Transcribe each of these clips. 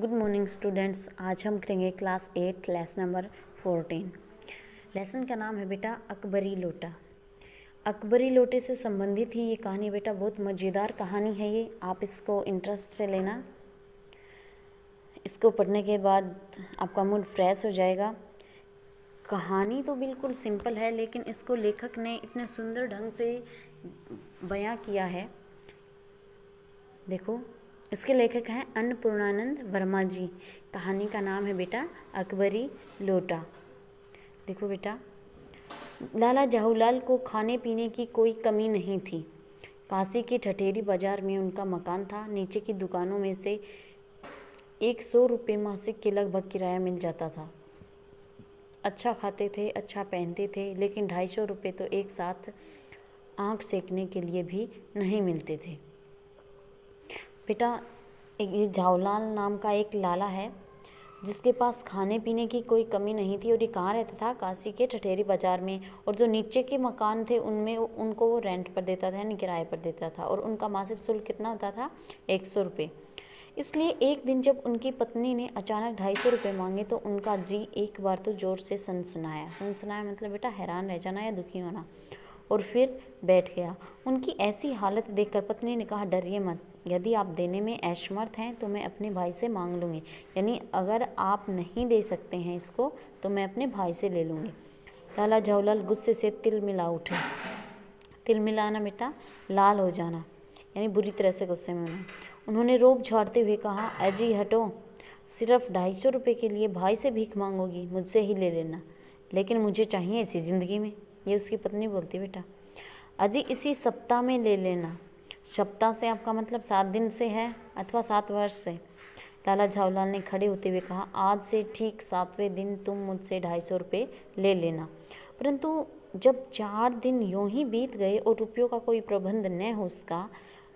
Good morning students. आज हम करेंगे क्लास 8 लेसन नंबर 14। लेसन का नाम है बेटा अकबरी लोटा। अकबरी लोटे से संबंधित ही ये कहानी बेटा बहुत मज़ेदार कहानी है। ये आप इसको इंटरेस्ट से लेना। इसको पढ़ने के बाद आपका मूड फ्रेश हो जाएगा। कहानी तो बिल्कुल सिंपल है, लेकिन इसको लेखक ने इतने सुंदर ढंग से बयां किया है। देखो, इसके लेखक हैं अन्नपूर्णानंद वर्मा जी। कहानी का नाम है बेटा अकबरी लोटा। देखो बेटा, लाला जहूलाल को खाने पीने की कोई कमी नहीं थी। काशी के ठठेरी बाजार में उनका मकान था। नीचे की दुकानों में से 100 रुपये मासिक के लगभग किराया मिल जाता था। अच्छा खाते थे, अच्छा पहनते थे, लेकिन 250 रुपये तो एक साथ आँख सेकने के लिए भी नहीं मिलते थे। बेटा, ये झावलाल नाम का एक लाला है जिसके पास खाने पीने की कोई कमी नहीं थी। और ये कहाँ रहता था? काशी के ठठेरी बाज़ार में। और जो नीचे के मकान थे उनमें उनको वो रेंट पर देता था, यानी किराए पर देता था। और उनका मासिक शुल्क कितना होता था? 100 रुपये। इसलिए एक दिन जब उनकी पत्नी ने अचानक 250 रुपये मांगे तो उनका जी एक बार तो ज़ोर से सनसनाया। सनसनाया मतलब बेटा हैरान रह जाना या दुखी होना। और फिर बैठ गया। उनकी ऐसी हालत देखकर पत्नी ने कहा, डरिए मत, यदि आप देने में असमर्थ हैं तो मैं अपने भाई से मांग लूँगी। यानी अगर आप नहीं दे सकते हैं इसको तो मैं अपने भाई से ले लूँगी। लाला जवाहरलाल गुस्से से तिल मिला उठे। तिल मिलाना बेटा लाल हो जाना, यानी बुरी तरह से गुस्से में होना। उन्होंने रोब झाड़ते हुए कहा, अजी हटो, सिर्फ 250 रुपये के लिए भाई से भीख मांगोगी? मुझसे ही ले लेना, लेकिन मुझे चाहिए इसी ज़िंदगी में। ये उसकी पत्नी बोलती, बेटा अजी इसी सप्ताह में ले लेना। सप्ताह से आपका मतलब 7 दिन से है अथवा 7 वर्ष से? लाला झावलाल ने खड़े होते हुए कहा, आज से ठीक 7वें दिन तुम मुझसे 250 रुपये ले लेना। परंतु जब 4 दिन यूं ही बीत गए और रुपयों का कोई प्रबंध न हो सका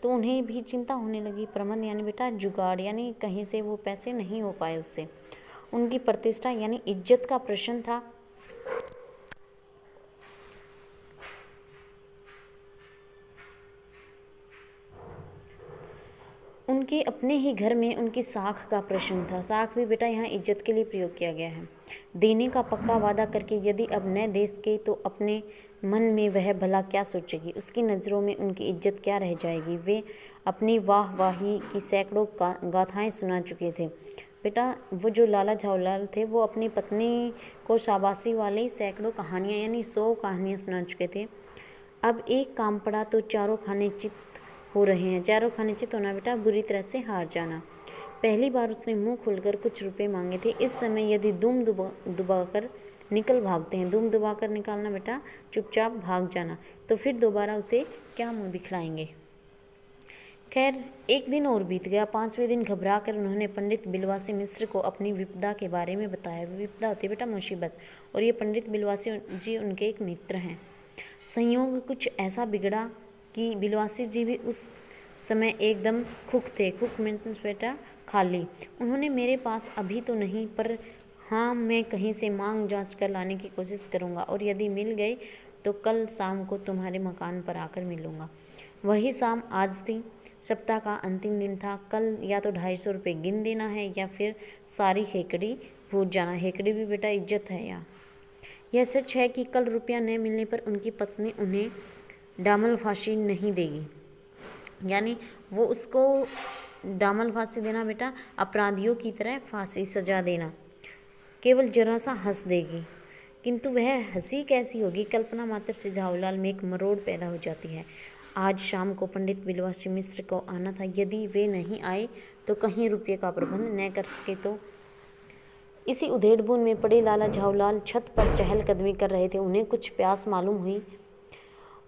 तो उन्हें भी चिंता होने लगी। प्रबंध यानी बेटा जुगाड़, यानी कहीं से वो पैसे नहीं हो पाए उससे। उनकी प्रतिष्ठा यानी इज्जत का प्रश्न था। उनके अपने ही घर में उनकी साख का प्रश्न था। साख भी बेटा यहाँ इज्जत के लिए प्रयोग किया गया है। देने का पक्का वादा करके यदि अब न दे सके तो अपने मन में वह भला क्या सोचेगी? उसकी नज़रों में उनकी इज्जत क्या रह जाएगी? वे अपनी वाह वाही की सैकड़ों गाथाएं सुना चुके थे। बेटा, वो जो लाला झावलाल थे वो अपनी पत्नी को शाबाशी वाली सैकड़ों कहानियाँ यानी 100 कहानियाँ सुना चुके थे। अब एक काम पड़ा तो चारों खाने चित हो रहे हैं। चारों खाने चित होना बेटा बुरी तरह से हार जाना। पहली बार उसने मुंह खोलकर कुछ रुपए मांगे थे। इस समय यदि दुम दुबाकर निकल भागते हैं, दुम दुबाकर निकालना बेटा चुपचाप भाग जाना, तो फिर दोबारा उसे क्या मुंह दिखलाएंगे। खैर, एक दिन और बीत गया। 5वें दिन घबरा कर उन्होंने पंडित बिलवासी मिश्र को अपनी विपदा के बारे में बताया। विपदा होती है बेटा मुसीबत, और ये पंडित बिलवासी जी उनके एक मित्र हैं। संयोग कुछ ऐसा बिगड़ा कि बिलवासी जी भी उस समय एकदम खुक थे। खुक मीन्स बेटा खाली। उन्होंने मेरे पास अभी तो नहीं, पर हाँ मैं कहीं से मांग जांच कर लाने की कोशिश करूँगा, और यदि मिल गए तो कल शाम को तुम्हारे मकान पर आकर मिलूँगा। वही शाम आज थी। सप्ताह का अंतिम दिन था। कल या तो 250 रुपये गिन देना है या फिर सारी हेकड़ी भूल जाना। हेकड़ी भी बेटा इज्जत है यहाँ। यह सच है कि कल रुपया न मिलने पर उनकी पत्नी उन्हें डामल फांसी नहीं देगी। यानी वो उसको डामल फांसी देना बेटा अपराधियों की तरह फांसी सजा देना, केवल जरा सा हंस देगी। किंतु वह हंसी कैसी होगी? कल्पना मात्र से झावलाल में एक मरोड़ पैदा हो जाती है। आज शाम को पंडित बिलवासी मिश्र को आना था। यदि वे नहीं आए तो कहीं रुपये का प्रबंध न कर सके तो। इसी उधेड़बुन में पड़े लाला झावलाल छत पर चहलकदमी कर रहे थे। उन्हें कुछ प्यास मालूम हुई।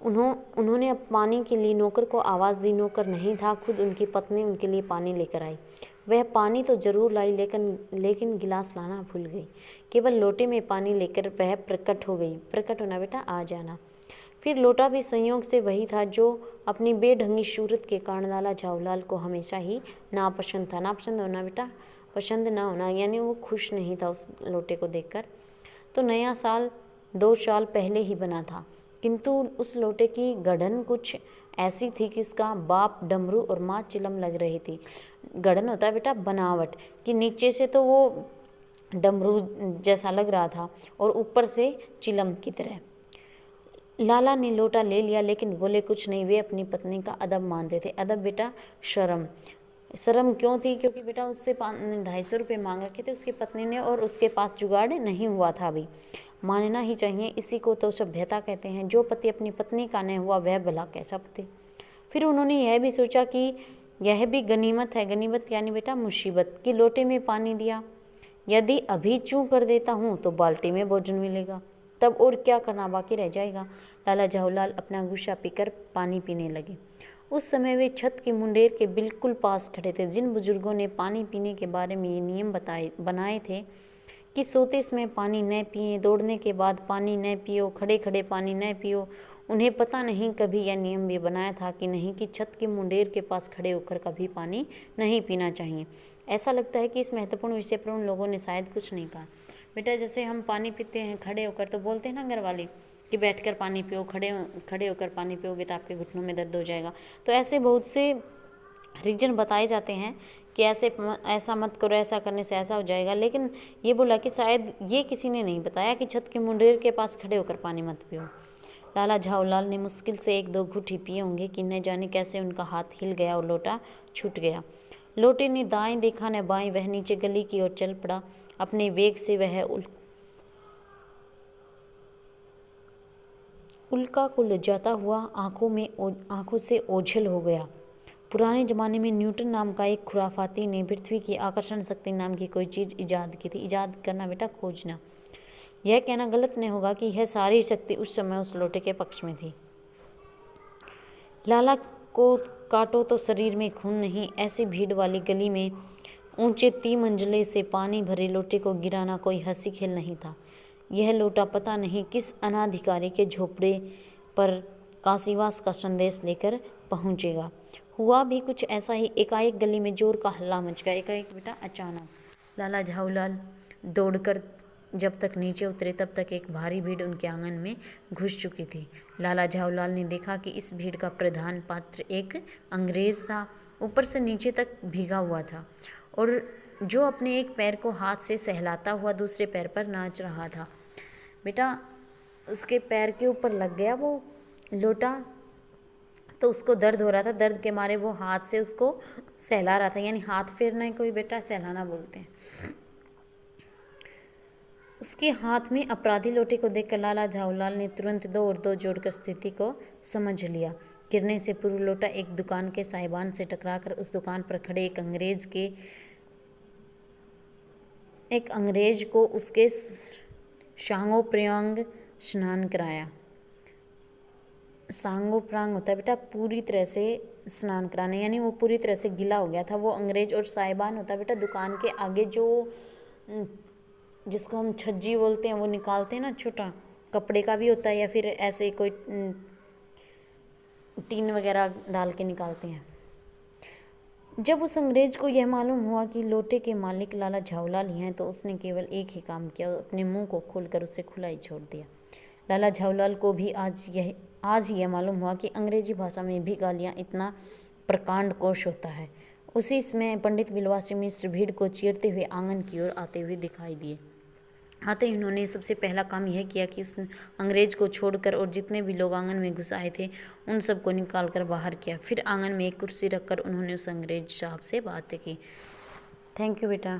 उन्होंने पानी के लिए नौकर को आवाज़ दी। नौकर नहीं था, खुद उनकी पत्नी उनके लिए पानी लेकर आई। वह पानी तो जरूर लाई, लेकिन गिलास लाना भूल गई। केवल लोटे में पानी लेकर वह प्रकट हो गई। प्रकट होना बेटा आ जाना। फिर लोटा भी संयोग से वही था जो अपनी बेढंगी सूरत के कारण लाला झावलाल को हमेशा ही नापसंद था। नापसंद होना बेटा पसंद ना होना, यानी वो खुश नहीं था उस लोटे को देखकर। तो नया साल 2 साल पहले ही बना था, किंतु उस लोटे की गढ़न कुछ ऐसी थी कि उसका बाप डमरू और माँ चिलम लग रही थी। गढ़न होता है बेटा बनावट, कि नीचे से तो वो डमरू जैसा लग रहा था और ऊपर से चिलम की तरह। लाला ने लोटा ले लिया लेकिन बोले कुछ नहीं। वे अपनी पत्नी का अदब मानते थे। अदब बेटा शर्म। शर्म क्यों थी? क्योंकि बेटा उससे 250 रुपये मांग रखे थे उसकी पत्नी ने और उसके पास जुगाड़ नहीं हुआ था अभी। मानना ही चाहिए, इसी को तो सभ्यता कहते हैं। जो पति अपनी पत्नी का नहीं हुआ वह भला कैसा पति। फिर उन्होंने यह भी सोचा कि यह भी गनीमत है। गनीमत यानी बेटा मुसीबत, कि लोटे में पानी दिया, यदि अभी चूँ कर देता हूँ तो बाल्टी में भोजन मिलेगा, तब और क्या करना बाकी रह जाएगा। लाला झाऊलाल अपना गुस्सा पीकर पानी पीने लगे। उस समय वे छत के मुंडेर के बिल्कुल पास खड़े थे। जिन बुजुर्गों ने पानी पीने के बारे में ये नियम बनाए थे कि सोते समय पानी न पिए, दौड़ने के बाद पानी न पियो, खड़े खड़े पानी न पियो, उन्हें पता नहीं कभी यह नियम भी बनाया था कि नहीं कि छत के मुंडेर के पास खड़े होकर कभी पानी नहीं पीना चाहिए। ऐसा लगता है कि इस महत्वपूर्ण विषय पर उन लोगों ने शायद कुछ नहीं कहा। बेटा जैसे हम पानी पीते हैं खड़े होकर तो बोलते हैं ना घर वाले कि बैठकर पानी पियो, खड़े होकर पानी पियोगे तो आपके घुटनों में दर्द हो जाएगा। तो ऐसे बहुत से रीजन बताए जाते हैं कि ऐसा मत करो, ऐसा करने से ऐसा हो जाएगा। लेकिन ये बोला कि शायद ये किसी ने नहीं बताया कि छत के मुंडेर के पास खड़े होकर पानी मत पियो। लाला झाऊलाल ने मुश्किल से 1-2 घूंट ही पिए होंगे कि न जाने कैसे उनका हाथ हिल गया और लोटा छूट गया। लोटे ने दाएं देखा न बाएं, वह नीचे गली की ओर चल पड़ा। अपने वेग से वह उल्का को लजाता हुआ आंखों से ओझल हो गया। पुराने ज़माने में न्यूटन नाम का एक खुराफाती ने पृथ्वी की आकर्षण शक्ति नाम की कोई चीज़ ईजाद की थी। ईजाद करना बेटा खोजना। यह कहना गलत नहीं होगा कि यह सारी शक्ति उस समय उस लोटे के पक्ष में थी। लाला को काटो तो शरीर में खून नहीं। ऐसी भीड़ वाली गली में ऊंचे 3 मंजिले से पानी भरे लोटे को गिराना कोई हंसी खेल नहीं था। यह लोटा पता नहीं किस अनाधिकारी के झोपड़े पर काशीवास का संदेश लेकर पहुंचेगा। हुआ भी कुछ ऐसा ही। एकाएक गली में जोर का हल्ला मच गया। एकाएक बेटा अचानक। लाला झाऊलाल दौड़कर जब तक नीचे उतरे तब तक एक भारी भीड़ उनके आंगन में घुस चुकी थी। लाला झाऊलाल ने देखा कि इस भीड़ का प्रधान पात्र एक अंग्रेज था। ऊपर से नीचे तक भीगा हुआ था और जो अपने एक पैर को हाथ से सहलाता हुआ दूसरे पैर पर नाच रहा था। बेटा उसके पैर के ऊपर लग गया वो लोटा, तो उसको दर्द हो रहा था। दर्द के मारे वो हाथ से उसको सहला रहा था, यानी हाथ फेरना कोई बेटा सहलाना बोलते हैं। उसके हाथ में अपराधी लोटे को देखकर लाला झाऊलाल ने तुरंत 2 और 2 जोड़कर स्थिति को समझ लिया। गिरने से पूर्व लोटा एक दुकान के साहिबान से टकराकर उस दुकान पर खड़े एक अंग्रेज को उसके सांगोप्रांग स्नान कराया। सांगोप्रांग होता है बेटा पूरी तरह से स्नान कराने, यानी वो पूरी तरह से गीला हो गया था वो अंग्रेज। और साहिबान होता है बेटा दुकान के आगे जो जिसको हम छज्जी बोलते हैं वो निकालते हैं ना, छोटा कपड़े का भी होता है या फिर ऐसे कोई टीन वगैरह डाल के निकालते हैं। जब उस अंग्रेज को यह मालूम हुआ कि लोटे के मालिक लाला झाऊलाल ही हैं तो उसने केवल एक ही काम किया, अपने मुंह को खोलकर उसे खुला ही छोड़ दिया। लाला झाऊलाल को भी आज ही यह मालूम हुआ कि अंग्रेजी भाषा में भी गालियाँ इतना प्रकांड कोश होता है। उसी समय पंडित बिलवासी मिश्र भीड़ को चीरते हुए आंगन की ओर आते हुए दिखाई दिए। आते ही उन्होंने सबसे पहला काम यह किया कि उस अंग्रेज को छोड़कर और जितने भी लोग आंगन में घुस आए थे उन सबको निकाल कर बाहर किया। फिर आंगन में एक कुर्सी रखकर उन्होंने उस अंग्रेज साहब से बातें की। थैंक यू बेटा।